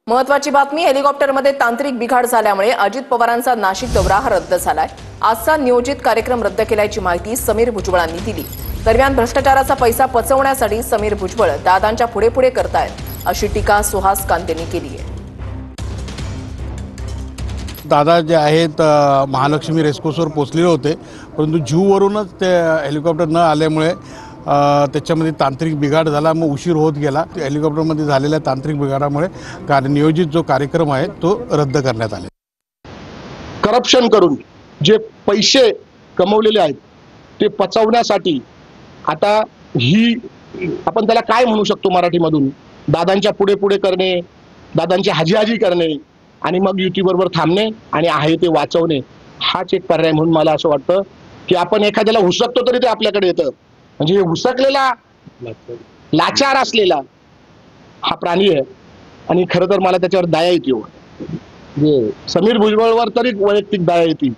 महत्वाची बातमी, हेलिकॉप्टरमध्ये तांत्रिक बिघाड झाल्यामुळे अजित पवारांचा नाशिक दौरा हा रद्द झालाय। आजचा नियोजित कार्यक्रम रद्द केल्याची माहिती समीर भुजबळांनी दिली। दरम्यान भ्रष्टाचाराचा पैसा पचवण्यासाठी समीर भुजबळ दादांच्या पुढे पुढे करतायत अशी टीका सुहास कांतेंनी केली आहे। दादा जे आहेत महालक्ष्मी रेसकोर्सवर पोहोचलेले होते, परंतु जूवरूनच ते हेलिकॉप्टर न आल्यामुळे त्याच्यामध्ये तांत्रिक बिघाड झाला, मग उशीर होत गेला। हेलिकॉप्टरमध्ये झालेल्या तांत्रिक बिघाडामुळे नियोजित जो कार्यक्रम आहे तो रद्द करण्यात आला। करप्शन करून जे पैसे कमवलेले आहेत ते पचवण्यासाठी आता ही आपण त्याला काय म्हणू शकतो मराठीमधून, दादांच्या पुढे पुढे करणे, दादांची हाजी करणे आणि मग युतीबरोबर थांबणे आणि आहे ते वाचवणे, हाच एक पर्याय म्हणून मला असं वाटतं की आपण एखाद्याला हुसकतो तरी ते आपल्याकडे येतं। म्हणजे हे हुसकलेला लाचार असलेला हा प्राणी आहे आणि खरं तर मला त्याच्यावर दया येते। समीर भुजबळवर तरी वैयक्तिक दया येते।